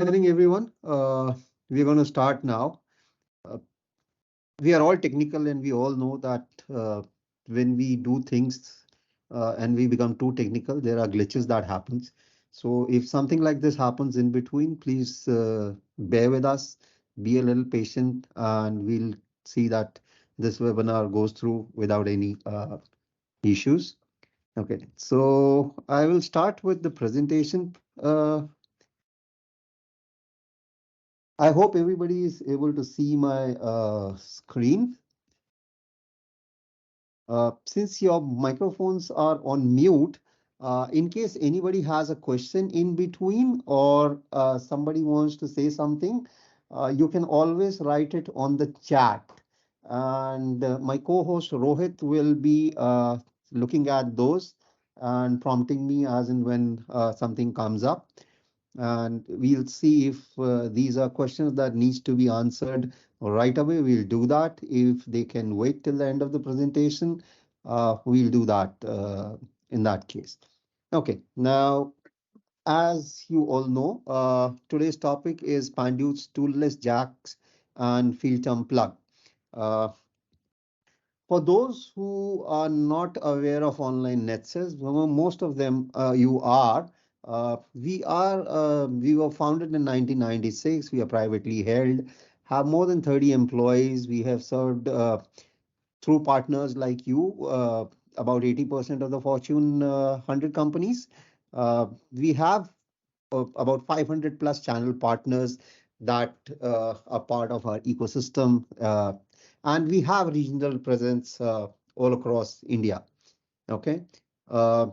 Good evening, everyone. We're going to start now. Uh, we are all technical, and we all know that when we do things and we become too technical, there are glitches that happens. So if something like this happens in between, please bear with us, be a little patient, and we'll see that this webinar goes through without any issues. Okay, so I will start with the presentation. I hope everybody is able to see my screen. Since your microphones are on mute, in case anybody has a question in between or somebody wants to say something, you can always write it on the chat. And my co-host Rohit will be looking at those and prompting me as and when something comes up, and we'll see if these are questions that needs to be answered right away. We'll do that. If they can wait till the end of the presentation, we'll do that in that case. Okay, now, as you all know, today's topic is Panduit's toolless jacks and field term plug. Uh, for those who are not aware of Online Netsys, well, most of them you are. We were founded in 1996. We are privately held, have more than 30 employees. We have served through partners like you about 80% of the Fortune 100 companies. We have about 500 plus channel partners that are part of our ecosystem. And we have regional presence all across India. Okay. Uh,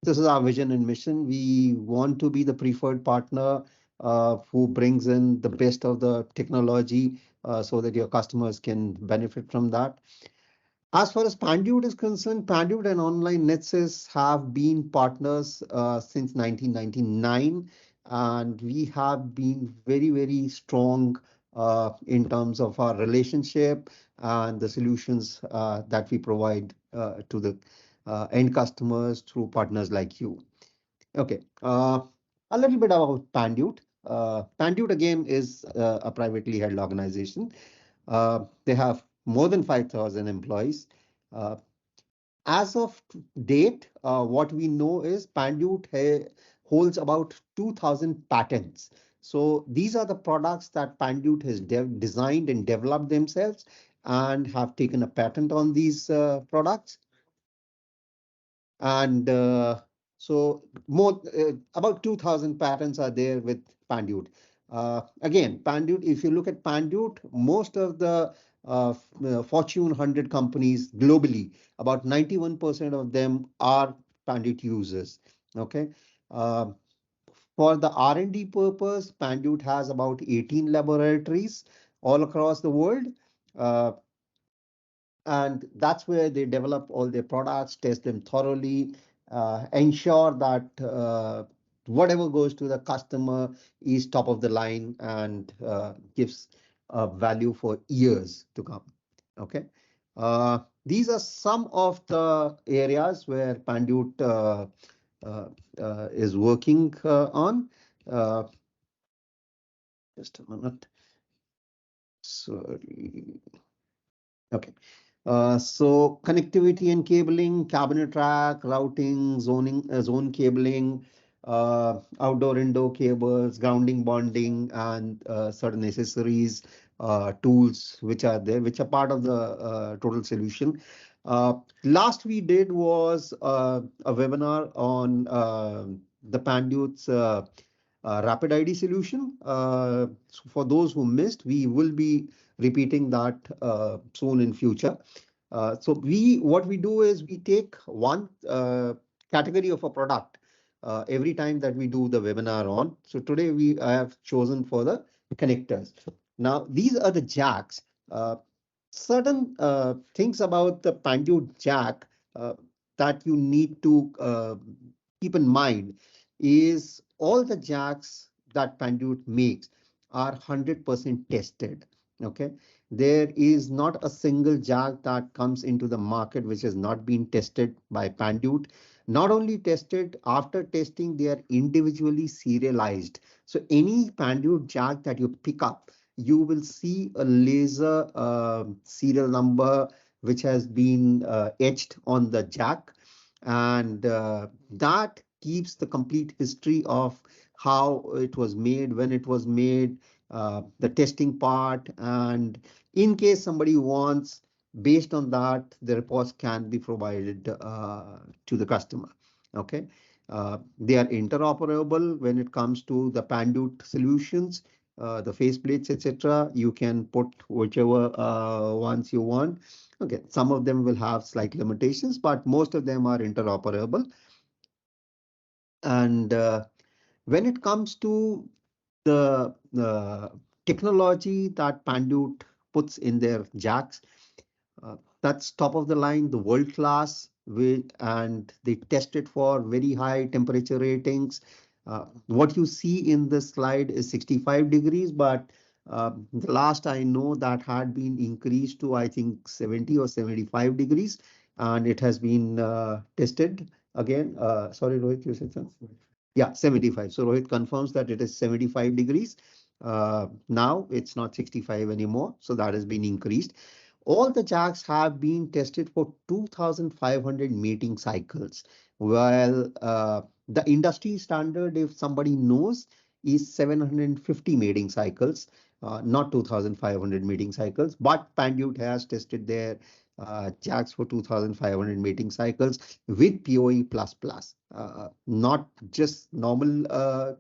this is our vision and mission. We want to be the preferred partner who brings in the best of the technology so that your customers can benefit from that. As far as Panduit is concerned, Panduit and Online Netsys have been partners since 1999, and we have been very, very strong in terms of our relationship and the solutions that we provide to the end customers through partners like you. Okay, a little bit about Panduit. Panduit again is a privately held organization. They have more than 5,000 employees. Uh, as of date, what we know is Panduit holds about 2,000 patents. So these are the products that Panduit has designed and developed themselves and have taken a patent on these products. And so more about 2,000 patents are there with Panduit. Again, Panduit, if you look at Panduit, most of the Fortune 100 companies globally, about 91% of them are Panduit users. Okay. Uh, for the R&D purpose, Panduit has about 18 laboratories all across the world. Uh, and that's where they develop all their products, test them thoroughly, ensure that whatever goes to the customer is top of the line and gives value for years to come. Okay. These are some of the areas where Panduit uh, is working on. Uh, just a minute. Sorry. Okay. So connectivity and cabling, cabinet rack, routing, zone cabling, outdoor indoor cables, grounding, bonding, and certain accessories, tools which are there, which are part of the total solution. Last we did was a webinar on the Panduit's Rapid ID solution. So for those who missed, we will be repeating that soon in future. So what we do is we take one category of a product every time that we do the webinar on. So today we have chosen for the connectors. Now these are the jacks. Certain things about the Panduit jack that you need to keep in mind is all the jacks that Panduit makes are 100% tested. Okay, there is not a single jack that comes into the market which has not been tested by Panduit. Not only tested, after testing, they are individually serialized. So any Panduit jack that you pick up, you will see a laser serial number which has been etched on the jack, and that keeps the complete history of how it was made, when it was made, the testing part, and in case somebody wants, based on that, the reports can be provided to the customer. Okay. They are interoperable when it comes to the Panduit solutions, the faceplates, etc. You can put whichever ones you want. Okay, some of them will have slight limitations, but most of them are interoperable. And when it comes to the technology that Panduit puts in their jacks, that's top of the line, the world class, and they test it for very high temperature ratings. What you see in this slide is 65 degrees, but the last I know that had been increased to, I think, 70 or 75 degrees, and it has been tested again. Sorry, Rohit, you said something? Yeah, 75. So Rohit confirms that it is 75 degrees. Now it's not 65 anymore, so that has been increased. All the jacks have been tested for 2,500 mating cycles, while the industry standard, if somebody knows, is 750 mating cycles, not 2,500 mating cycles. But Panduit has tested their jacks for 2,500 mating cycles with PoE++, not just normal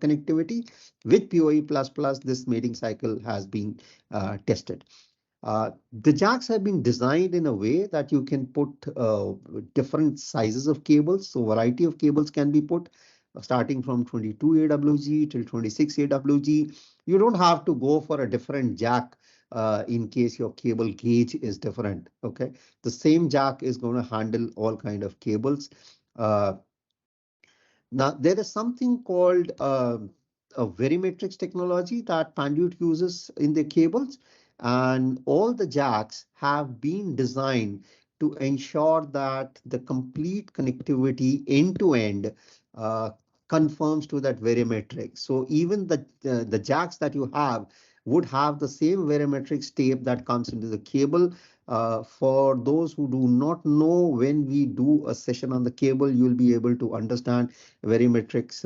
connectivity. With PoE++, this mating cycle has been tested. The jacks have been designed in a way that you can put different sizes of cables. So variety of cables can be put starting from 22 AWG till 26 AWG. You don't have to go for a different jack in case your cable gauge is different. Okay, the same jack is going to handle all kind of cables. Uh, Now, there is something called a varimatrix technology that Panduit uses in their cables, and all the jacks have been designed to ensure that the complete connectivity end to end conforms to that varimatrix. So even the jacks that you have would have the same varimatrix tape that comes into the cable. For those who do not know, when we do a session on the cable, you'll be able to understand Verimetrics,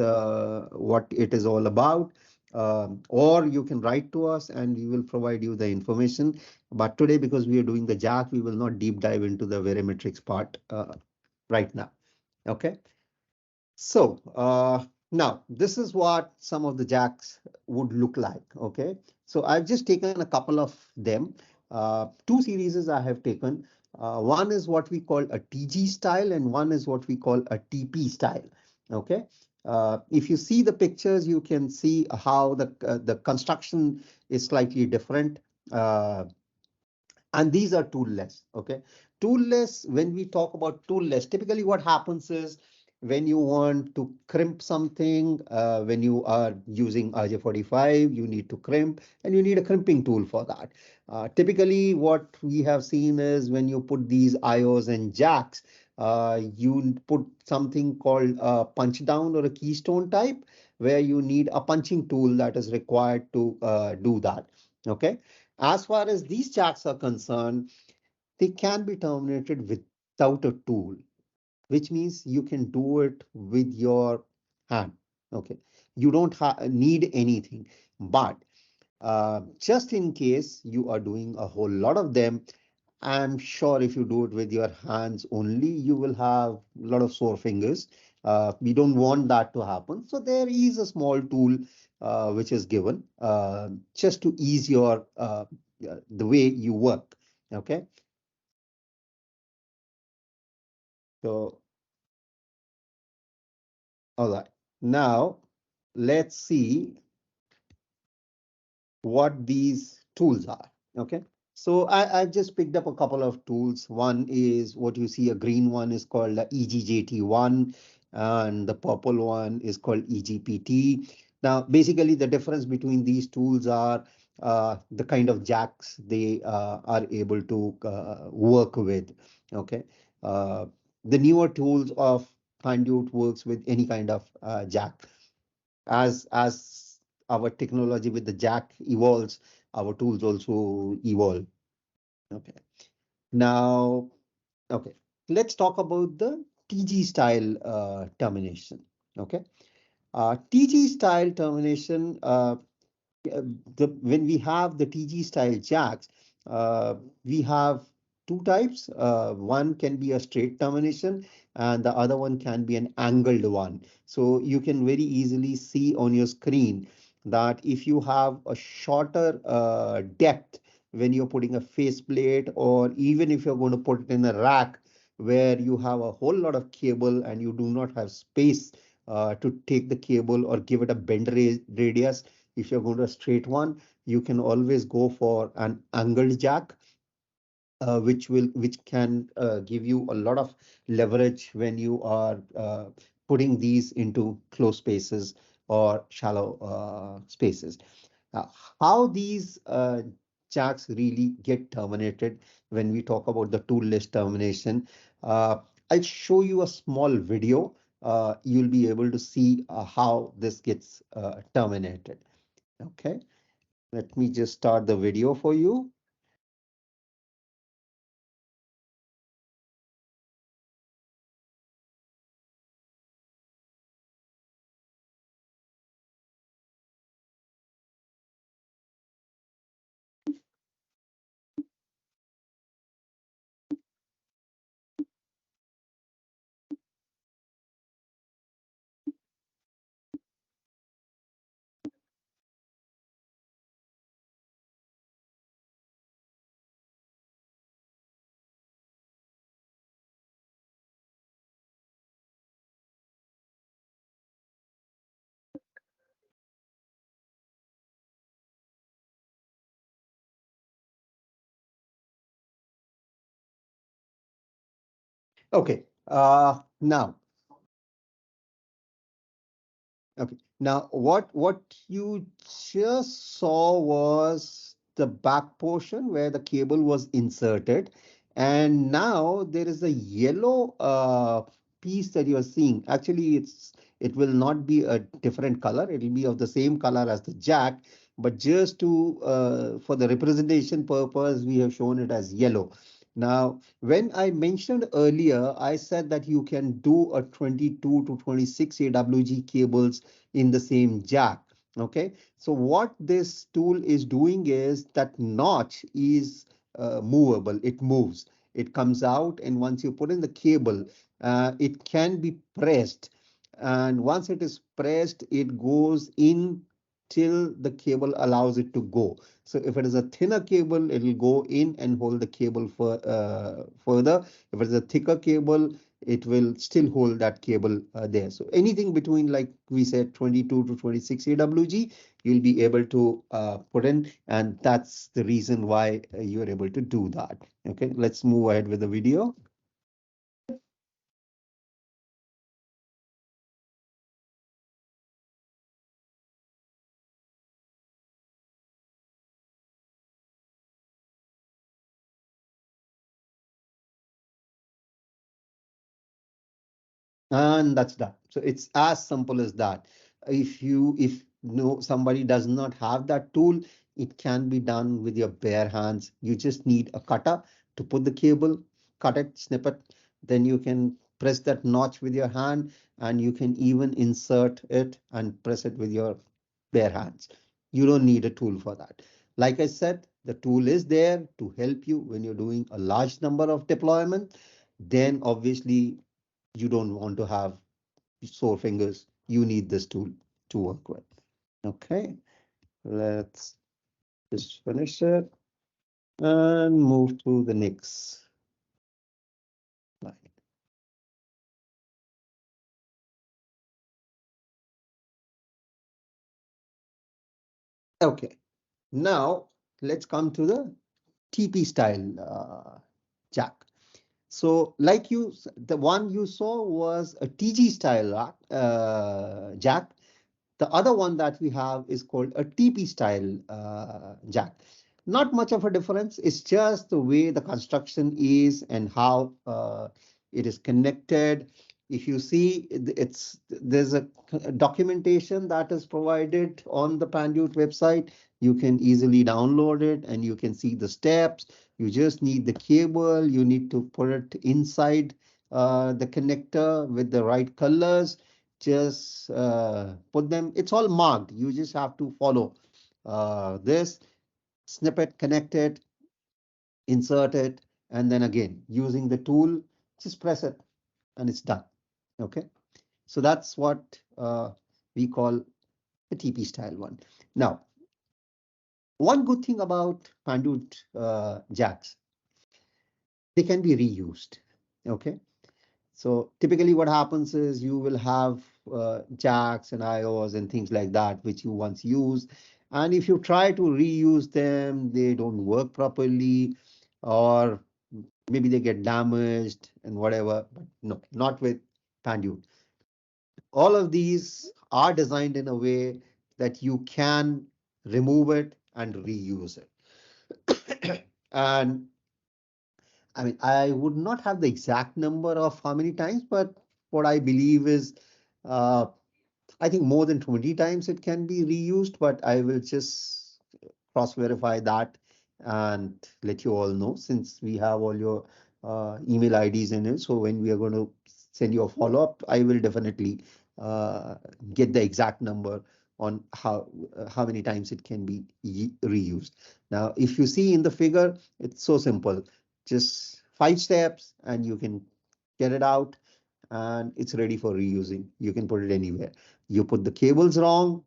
what it is all about. Or you can write to us and we will provide you the information. But today, because we are doing the jack, we will not deep dive into the Verimetrics part right now. Okay. So now this is what some of the jacks would look like. Okay. So I've just taken a couple of them. Two series I have taken. One is what we call a TG style and one is what we call a TP style. Okay. If you see the pictures, you can see how the construction is slightly different. Uh, and these are toolless. Okay, toolless, when we talk about toolless, typically what happens is when you want to crimp something, when you are using RJ45, you need to crimp and you need a crimping tool for that. Typically what we have seen is when you put these IOs and jacks, you put something called a punch down or a keystone type, where you need a punching tool that is required to do that. Okay, as far as these jacks are concerned, they can be terminated without a tool, which means you can do it with your hand. Okay, you don't need anything. But just in case you are doing a whole lot of them, I'm sure if you do it with your hands only, you will have a lot of sore fingers. We don't want that to happen. So there is a small tool which is given just to ease your the way you work. Okay. So, all right. Now, let's see what these tools are. Okay. So I've just picked up a couple of tools. One is what you see, a green one is called the EGJT1, and the purple one is called EGPT. Now, basically, the difference between these tools are the kind of jacks they are able to work with. Okay. Uh, the newer tools of Panduit works with any kind of jack. As our technology with the jack evolves, our tools also evolve. Okay. Now, okay, let's talk about the TG style termination. Okay. TG style termination, uh, when we have the TG style jacks, we have two types. One can be a straight termination, and the other one can be an angled one. So you can very easily see on your screen that if you have a shorter depth when you're putting a faceplate, or even if you're going to put it in a rack where you have a whole lot of cable and you do not have space to take the cable or give it a bend radius. If you're going to a straight one, you can always go for an angled jack, which can give you a lot of leverage when you are putting these into closed spaces or shallow spaces. Uh, how these jacks really get terminated when we talk about the toolless termination? Uh, I'll show you a small video. You'll be able to see how this gets terminated. Okay. Let me just start the video for you. Okay. Now, okay. Now, what you just saw was the back portion where the cable was inserted, and now there is a yellow piece that you are seeing. Actually, it will not be a different color. It will be of the same color as the jack, but just to for the representation purpose, we have shown it as yellow. Now, when I mentioned earlier, I said that you can do a 22 to 26 AWG cables in the same jack. Okay, so what this tool is doing is that notch is movable. It moves. It comes out, and once you put in the cable, it can be pressed. And once it is pressed, it goes in till the cable allows it to go. So if it is a thinner cable, it will go in and hold the cable for further. If it is a thicker cable, it will still hold that cable there. So anything between, like we said, 22 to 26 AWG, you'll be able to put in, and that's the reason why you're able to do that. Okay, let's move ahead with the video. And that's that. So it's as simple as that. If no somebody does not have that tool, it can be done with your bare hands. You just need a cutter to put the cable, cut it, snip it. Then you can press that notch with your hand, and you can even insert it and press it with your bare hands. You don't need a tool for that. Like I said, the tool is there to help you when you're doing a large number of deployment. Then obviously you don't want to have sore fingers. You need this tool to work with. Okay, let's just finish it and move to the next slide. Okay, now let's come to the TP style jack. So like the one you saw was a TG style jack. The other one that we have is called a TP style jack. Not much of a difference. It's just the way the construction is and how it is connected. If you see, there's a documentation that is provided on the Panduit website. You can easily download it and you can see the steps. You just need the cable. You need to put it inside the connector with the right colors. Just put them. It's all marked. You just have to follow this, snip it, connect it, insert it, and then again using the tool, just press it and it's done. Okay. So that's what we call the TP style one. Now, one good thing about Panduit jacks, they can be reused. Okay. So typically what happens is you will have jacks and IOs and things like that, which you once used. And if you try to reuse them, they don't work properly, or maybe they get damaged and whatever. But no, not with Panduit. All of these are designed in a way that you can remove it and reuse it. And I mean, I would not have the exact number of how many times, but what I believe is, uh, I think more than 20 times it can be reused, but I will just cross-verify that and let you all know, since we have all your email IDs in it. So when we are going to send you a follow-up, I will definitely uh, get the exact number on how many times it can be reused. Now, if you see in the figure, it's so simple. Just 5 steps and you can get it out and it's ready for reusing. You can put it anywhere. You put the cables wrong,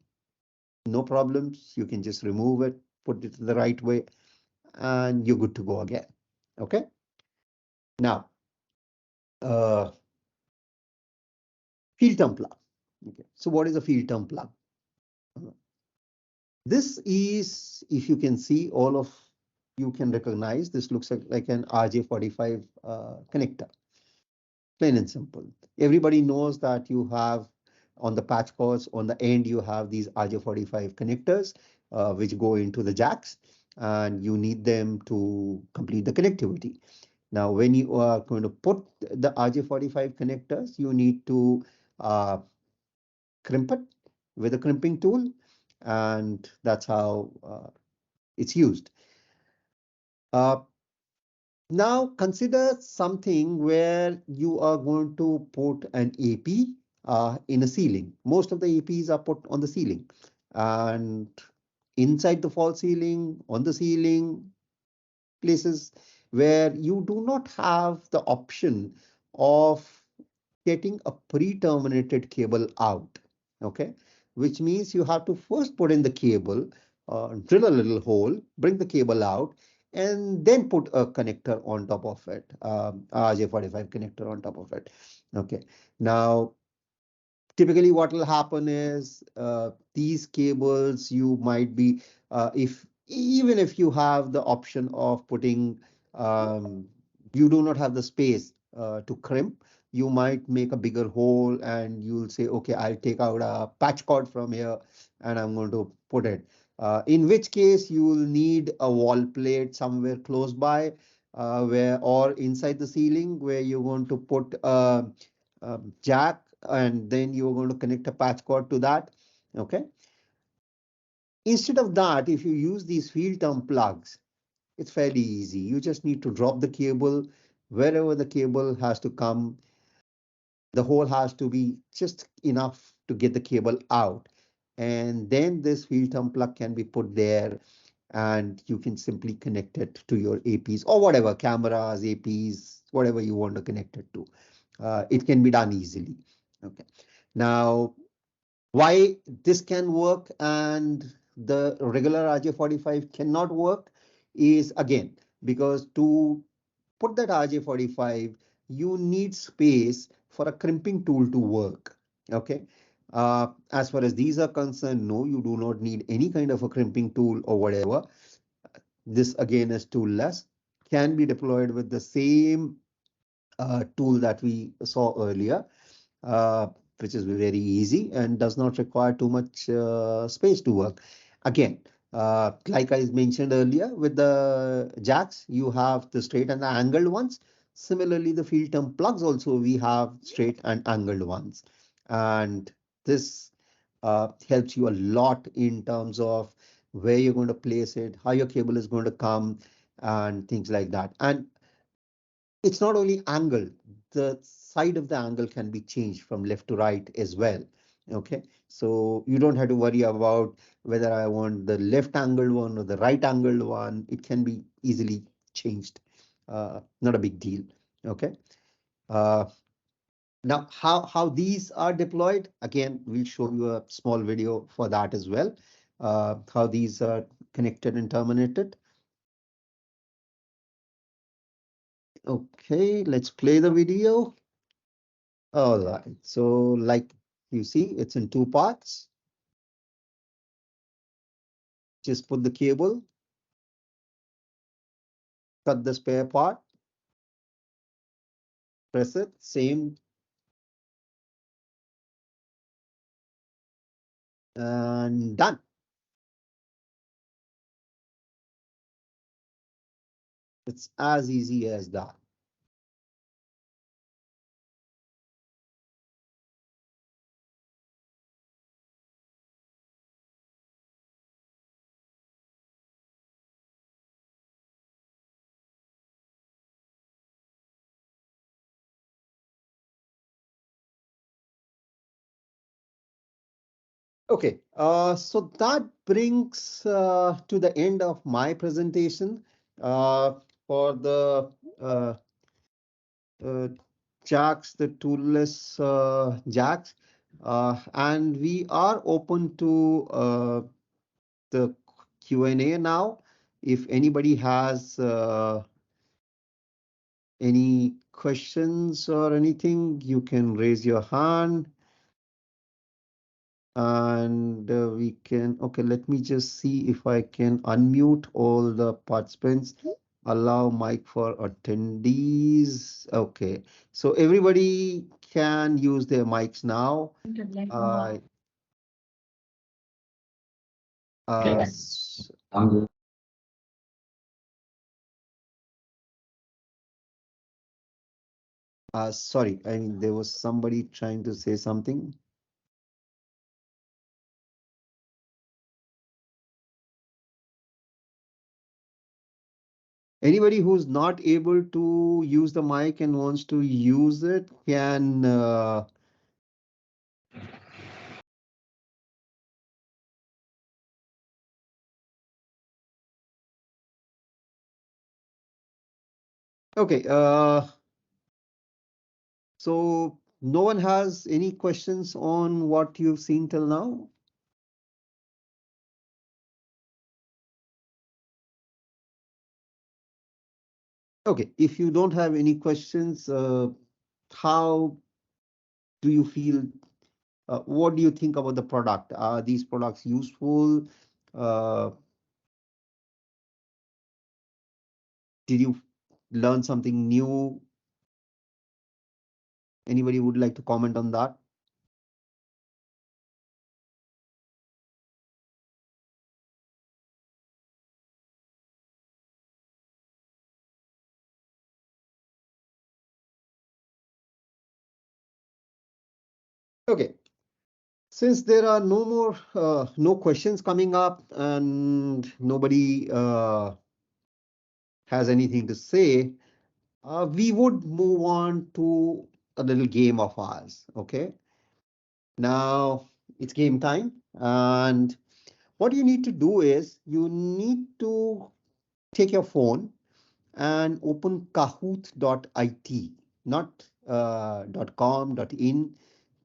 no problems. You can just remove it, put it the right way, and you're good to go again. Okay. Now, uh, field term plug. Okay. So what is a field term plug? This is, if you can see, all of you can recognize, this looks like an RJ45 connector. Plain and simple. Everybody knows that you have on the patch cords, on the end, you have these RJ45 connectors, which go into the jacks, and you need them to complete the connectivity. Now, when you are going to put the RJ45 connectors, you need to uh, crimp it with a crimping tool, and that's how it's used. Uh, Now consider something where you are going to put an AP in a ceiling. Most of the APs are put on the ceiling, and inside the false ceiling, on the ceiling, places where you do not have the option of getting a pre-terminated cable out. Okay, which means you have to first put in the cable, drill a little hole, bring the cable out, and then put a connector on top of it, RJ45 connector on top of it. Okay, now typically what will happen is these cables, you might be, if even if you have the option of putting, you do not have the space to crimp, you might make a bigger hole and you'll say, okay, I'll take out a patch cord from here and I'm going to put it. In which case you will need a wall plate somewhere close by, where, or inside the ceiling, where you're going to put jack, and then you're going to connect a patch cord to that. Okay. Instead of that, if you use these field term plugs, it's fairly easy. You just need to drop the cable wherever the cable has to come. The hole has to be just enough to get the cable out. And then this field term plug can be put there and you can simply connect it to your APs or whatever, cameras, APs, whatever you want to connect it to. It can be done easily. Okay. Now, why this can work and the regular RJ45 cannot work is, again, because to put that RJ45, you need space for a crimping tool to work. Okay. As far as these are concerned, no, you do not need any kind of a crimping tool or whatever. This again is toolless, can be deployed with the same tool that we saw earlier, uh, which is very easy and does not require too much space to work. Again, like I mentioned earlier, with the jacks, you have the straight and the angled ones. Similarly, the field term plugs also, we have straight and angled ones. And this helps you a lot in terms of where you're going to place it, how your cable is going to come, and things like that. And it's not only angle, the side of the angle can be changed from left to right as well. Okay, so you don't have to worry about whether I want the left angled one or the right angled one. It can be easily changed. Not a big deal. Okay. Uh, Now, how these are deployed, again, we'll show you a small video for that as well, how these are connected and terminated. Okay, let's play the video. All right, so like you see, it's in two parts. Just put the cable, cut the spare part, press it, same, and done. It's as easy as that. Okay, so that brings to the end of my presentation for the uh, uh, jacks, the toolless jacks, and we are open to the Q&A now. If anybody has any questions or anything, you can raise your hand. And we can, okay, let me just see if I can unmute all the participants, allow mic for attendees. Okay, so everybody can use their mics now. Uh, s- Sorry, I mean, there was somebody trying to say something. Anybody who's not able to use the mic and wants to use it can okay, so no one has any questions on what you've seen till now? Okay, if you don't have any questions, how do you feel? What do you think about the product? Are these products useful? Uh, did you learn something new? Anybody would like to comment on that? Okay, since there are no more no questions coming up and nobody has anything to say, we would move on to a little game of ours. Okay, now it's game time, and what you need to do is you need to take your phone and open kahoot.it, not .com, .in,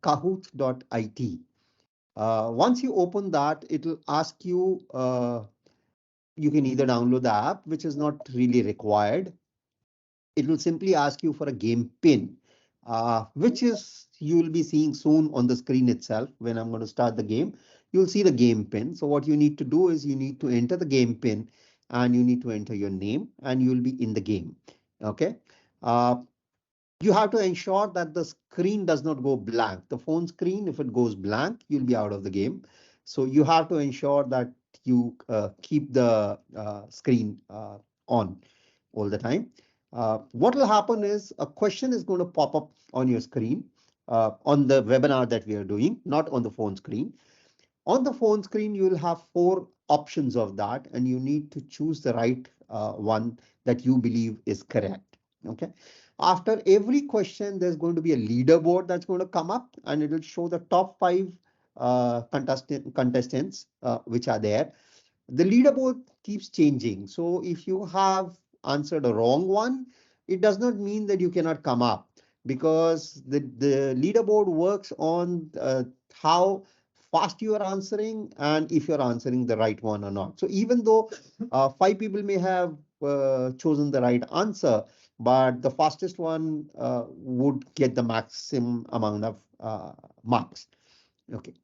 kahoot.it. Once you open that, it'll ask you, you can either download the app, which is not really required. It will simply ask you for a game pin, which is you will be seeing soon on the screen itself. When I'm going to start the game, you'll see the game pin. So what you need to do is you need to enter the game pin and you need to enter your name and you'll be in the game. Okay. Uh, you have to ensure that the screen does not go blank. The phone screen, if it goes blank, you'll be out of the game. So you have to ensure that you keep the screen on all the time. What will happen is a question is going to pop up on your screen on the webinar that we are doing, not on the phone screen. On the phone screen, you will have four options of that, and you need to choose the right one that you believe is correct. Okay. After every question, there's going to be a leaderboard that's going to come up, and it will show the top five contestants which are there. The leaderboard keeps changing. So if you have answered a wrong one, it does not mean that you cannot come up, because the leaderboard works on how fast you are answering and if you're answering the right one or not. So even though five people may have chosen the right answer, but the fastest one would get the maximum amount of marks. Okay.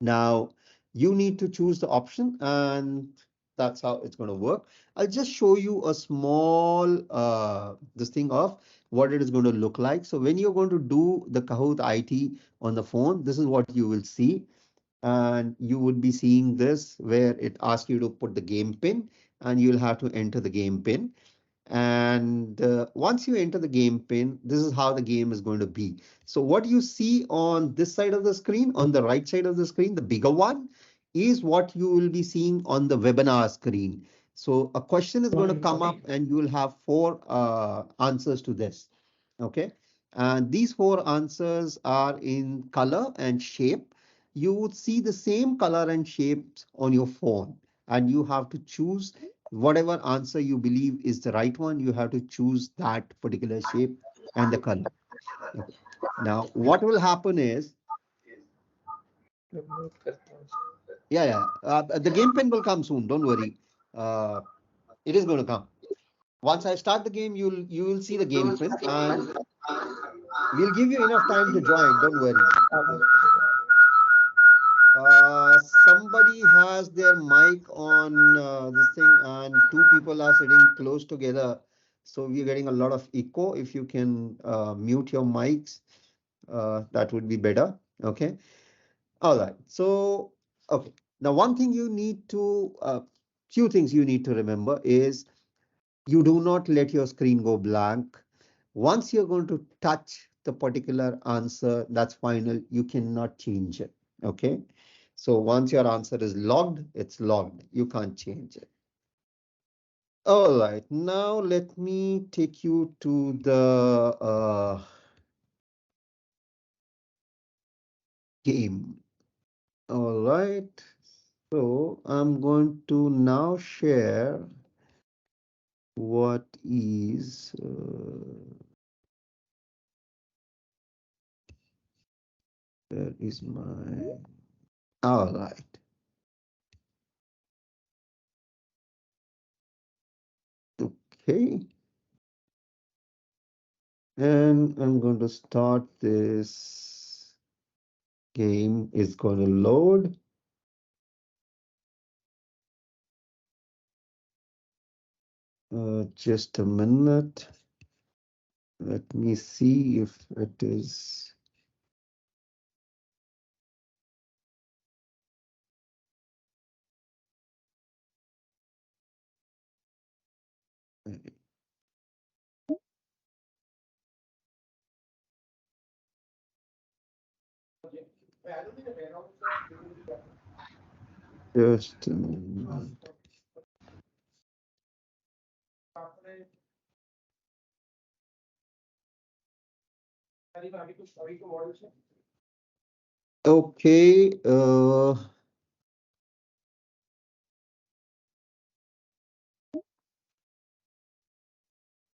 Now you need to choose the option, and that's how it's going to work. I'll just show you a small this thing of what it is going to look like. So when you're going to do the Kahoot IT on the phone, this is what you will see. And you would be seeing this where it asks you to put the game pin, and you'll have to enter the game pin. And once you enter the game pin, this is how the game is going to be. So what you see on this side of the screen, on the right side of the screen, the bigger one, is what you will be seeing on the webinar screen. So a question is going to come up, and you will have four answers to this. Okay. And these four answers are in color and shape. You would see the same color and shapes on your phone, and you have to choose whatever answer you believe is the right one. You have to choose that particular shape and the color. Okay. Now, what will happen is, the game pen will come soon. Don't worry. Uh, it is going to come. Once I start the game, you will see the game pin, and we'll give you enough time to join. Don't worry. Somebody has their mic on this thing, and two people are sitting close together. So we're getting a lot of echo. If you can mute your mics, that would be better. Okay. All right. So, okay. Now, one thing you need to, few things you need to remember is you do not let your screen go blank. Once you're going to touch the particular answer, that's final. You cannot change it. Okay. So once your answer is logged, it's logged. You can't change it. All right. Now let me take you to the game. All right. So I'm going to now share what is where is my, all right. Okay. And I'm going to start this game. It's going to load. Just a minute. Let me see if it is. Just a minute. Okay.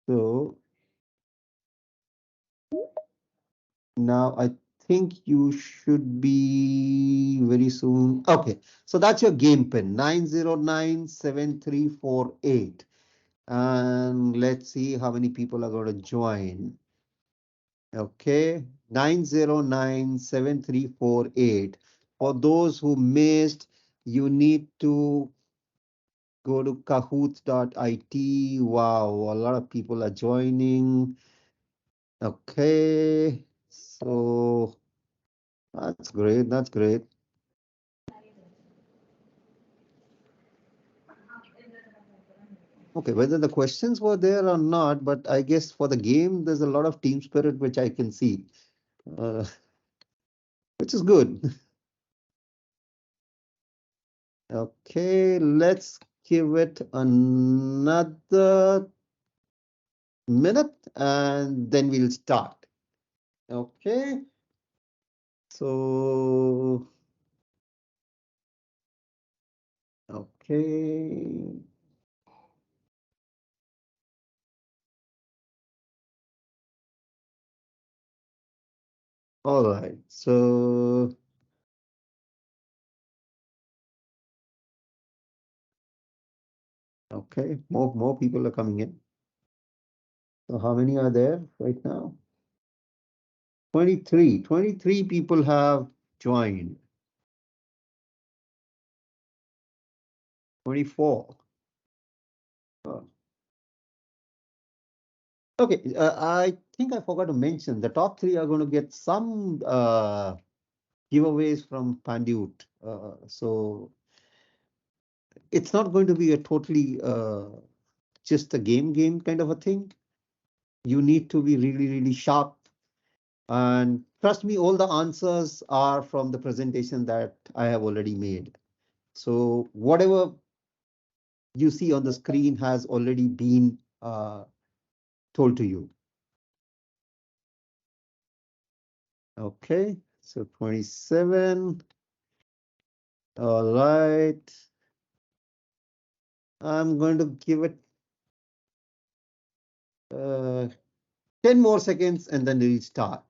So now I think you should be very soon. Okay. So that's your game pin 9097348. And let's see how many people are going to join. Okay. 9097348. For those who missed, you need to go to kahoot.it. Wow, a lot of people are joining. Okay, so that's great. That's great. Okay, whether the questions were there or not, but I guess for the game, there's a lot of team spirit which I can see, uh, which is good. Okay, let's give it another minute and then we'll start. Okay, so, okay. All right, so, okay, more people are coming in. So how many are there right now? 23 people have joined. 24. Oh. Okay, I think I forgot to mention the top three are going to get some giveaways from Panduit. So it's not going to be a totally just a game kind of a thing. You need to be really sharp. And trust me, all the answers are from the presentation that I have already made. So whatever you see on the screen has already been told to you. Okay, so 27. All right. I'm going to give it uh, 10 more seconds and then we'll start.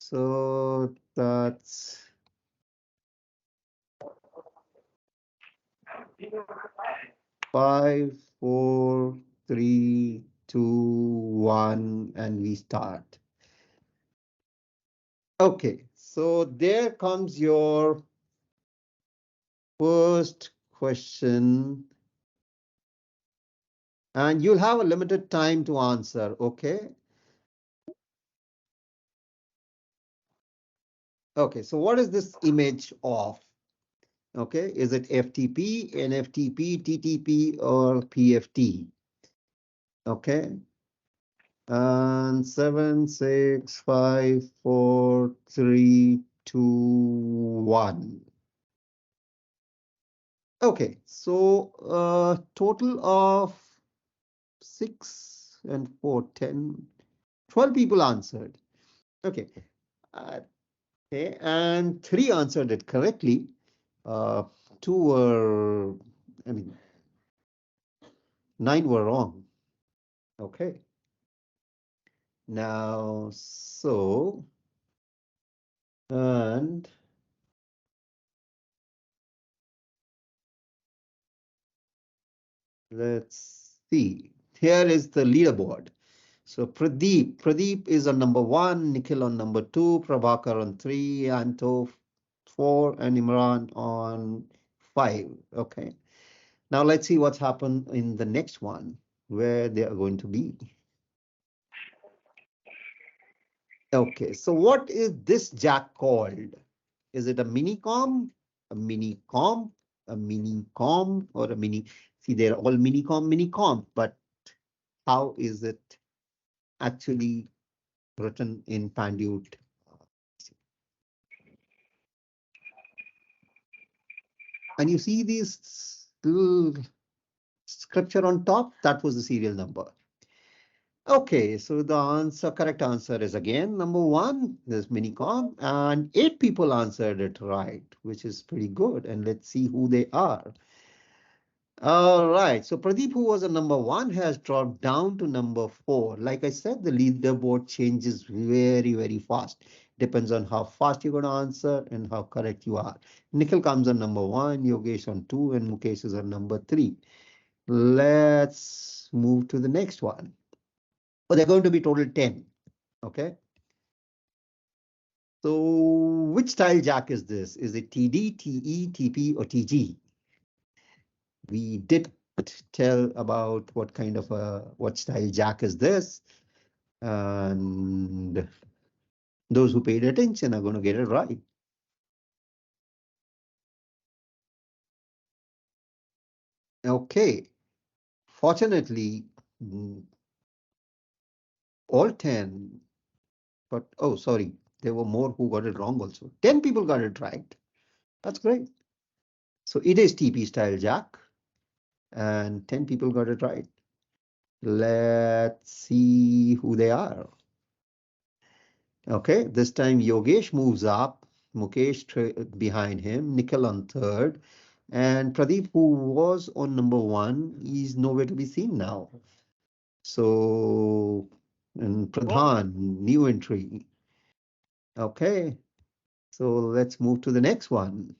So that's 5, 4, 3, 2, 1, and we start. Okay, so there comes your first question. And you'll have a limited time to answer, okay? Okay, so what is this image of? Okay, is it FTP, NFTP, TTP, or PFT? Okay, and 7, 6, 5, 4, 3, 2, 1. Okay, so total of 6 and 4, 10, 12 people answered. Okay, okay, and 3 answered it correctly. Uh, 2 were, I mean, 9 were wrong. Okay. Now, so, and let's see. Here is the leaderboard. So Pradeep is on number 1, Nikhil on number 2, Prabhakar on 3, Anto 4, and Imran on 5. Okay. Now let's see what's happened in the next one, where they are going to be. Okay, so what is this jack called? Is it a mini com, a mini comp, a mini com, or a mini? See, they're all mini com, but how is it actually written in Panduit? And you see these little scripture on top? That was the serial number. Okay, so the correct answer is again number 1, there's Minicom, and 8 people answered it right, which is pretty good. And let's see who they are. All right, so Pradeep, who was a number 1, has dropped down to number 4. Like I said, the leaderboard changes very fast. Depends on how fast you're going to answer and how correct you are. Nikhil comes on number 1, Yogesh on 2, and Mukesh is on number 3. Let's move to the next one. Oh, they're going to be total 10. Okay. So which style jack is this? Is it TD, TE, TP, or TG? We did tell about what kind of what style jack is this. And those who paid attention are going to get it right. Okay. Fortunately, all 10, but oh, sorry, there were more who got it wrong also. 10 people got it right. That's great. So it is TP style jack, and 10 people got it right. Let's see who they are. Okay, this time Yogesh moves up, Mukesh behind him, Nikhil on third, and Pradeep, who was on number one, is nowhere to be seen now. So, and Pradhan, new entry. Okay, so let's move to the next one.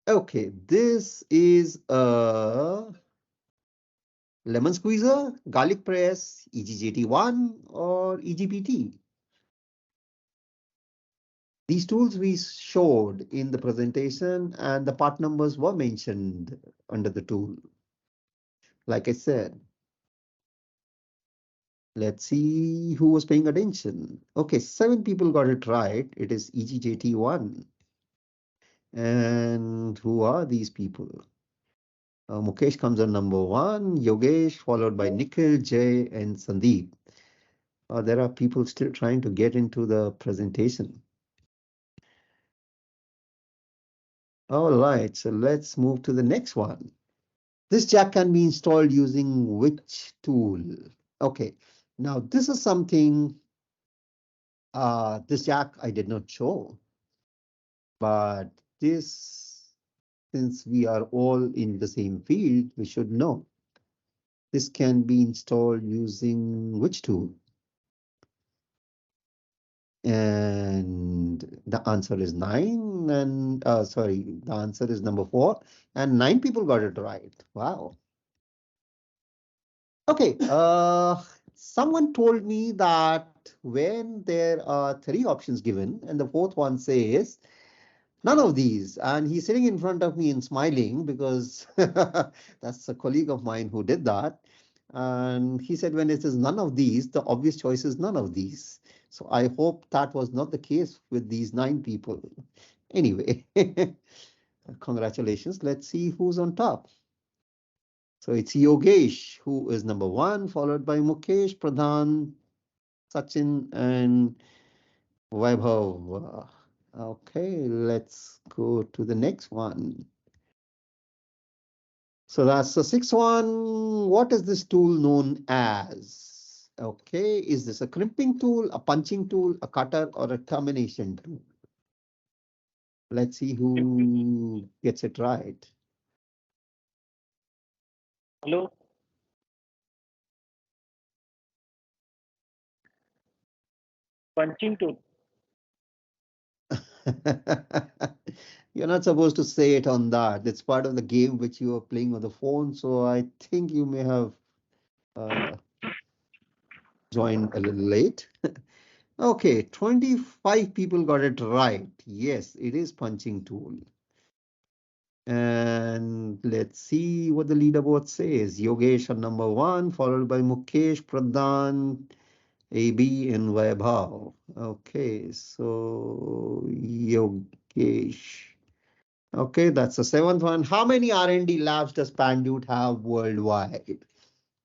Okay, this is a lemon squeezer, garlic press, EGJT1, or EGPT. These tools we showed in the presentation and the part numbers were mentioned under the tool. Like I said, let's see who was paying attention. Okay, 7 people got it right. It is EGJT1. And who are these people? Mukesh comes on number 1, Yogesh, followed by Nikhil, Jay, and Sandeep. There are people still trying to get into the presentation. All right, so let's move to the next one. This jack can be installed using which tool? Okay, now this is something, this jack I did not show, but this, since we are all in the same field, we should know. This can be installed using which tool? And the answer is 9, and sorry, the answer is number 4, and 9 people got it right. Wow. Okay, someone told me that when there are 3 options given and the fourth one says none of these, and he's sitting in front of me and smiling because that's a colleague of mine who did that. And he said when it says none of these, the obvious choice is none of these. So I hope that was not the case with these 9 people. Anyway, congratulations. Let's see who's on top. So it's Yogesh who is number 1, followed by Mukesh, Pradhan, Sachin, and Vaibhav. Okay, let's go to the next one. So that's the 6th one. What is this tool known as? Okay, is this a crimping tool, a punching tool, a cutter, or a termination tool? Let's see who gets it right. Hello? Punching tool. You're not supposed to say it on that. It's part of the game which you are playing on the phone. So I think you may have uh, joined a little late. Okay, 25 people got it right. Yes, it is punching tool. And let's see what the leaderboard says. Yogesh on number 1, followed by Mukesh, Pradhan, AB, and Vaibhav. Okay, so Yogesh. Okay, that's the 7th one. How many R&D labs does Panduit have worldwide?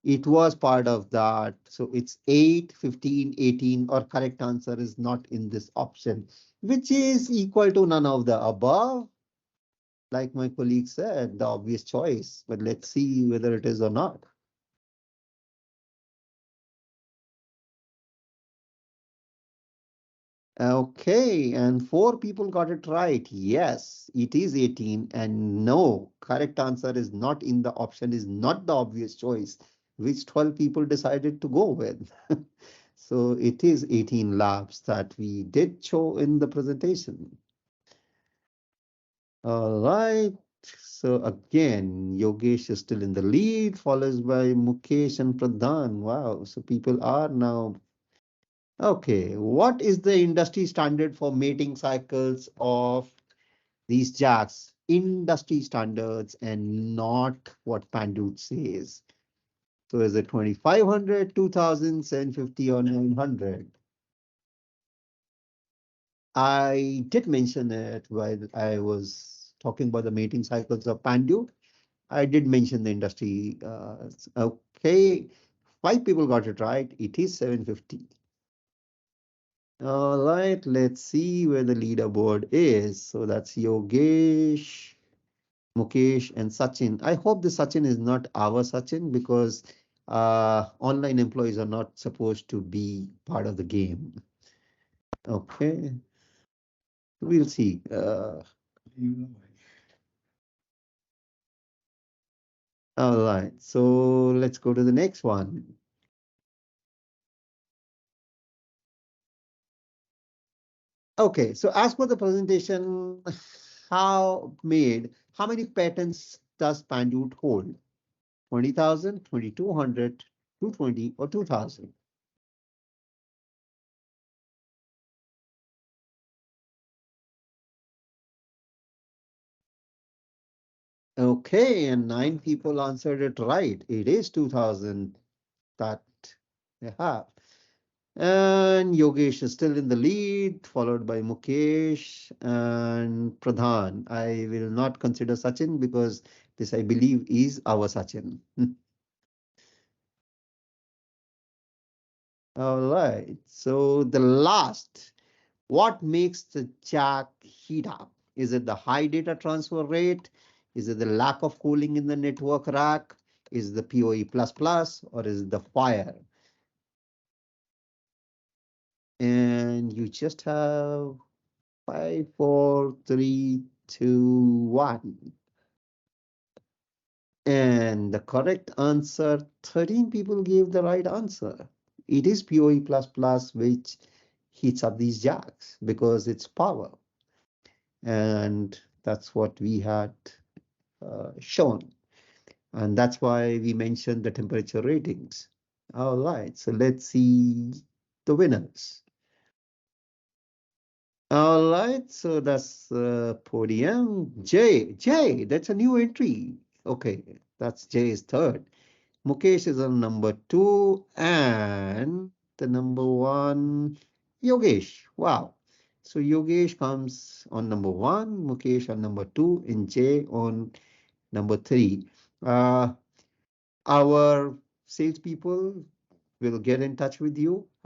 It was part of that. So it's 8, 15, 18, or correct answer is not in this option, which is equal to none of the above. Like my colleague said, the obvious choice, but let's see whether it is or not. Okay, and 4 people got it right. Yes, it is 18, and no, correct answer is not in the option, is not the obvious choice, which 12 people decided to go with. So it is 18 labs that we did show in the presentation. All right. So again, Yogesh is still in the lead, followed by Mukesh and Pradhan. Wow. So people are now. Okay. What is the industry standard for mating cycles of these jacks? Industry standards and not what Panduit says. So is it 2500, 2000, 750, or 900? I did mention it while I was talking about the mating cycles of Pandu. I did mention the industry. Okay, five people got it right. It is 750. All right, let's see where the leaderboard is. So that's Yogesh, Mukesh, and Sachin. I hope the Sachin is not our Sachin because online employees are not supposed to be part of the game. Okay, we'll see. All right, so let's go to the next one. Okay, so as per the presentation, how many patents does Panduit hold? 20,000, 2,200, 220, or 2,000? Okay, and nine people answered it right. It is 2,000 that they have. And Yogesh is still in the lead, followed by Mukesh and Pradhan. I will not consider Sachin because this, I believe, is our Sachin. All right. So the last, what makes the jack heat up? Is it the high data transfer rate? Is it the lack of cooling in the network rack? Is it the PoE plus plus or is it the fire? And you just have five, four, three, two, one. And the correct answer, 13 people gave the right answer. It is PoE plus plus which heats up these jacks because it's power. And that's what we had shown. And that's why we mentioned the temperature ratings. All right, so let's see the winners. All right, so that's podium. Jay, that's a new entry. Okay, that's Jay's third. Mukesh is on number two, and the number one, Yogesh. Wow. So Yogesh comes on number one, Mukesh on number two, and Jay on number three. Uh, our salespeople will get in touch with you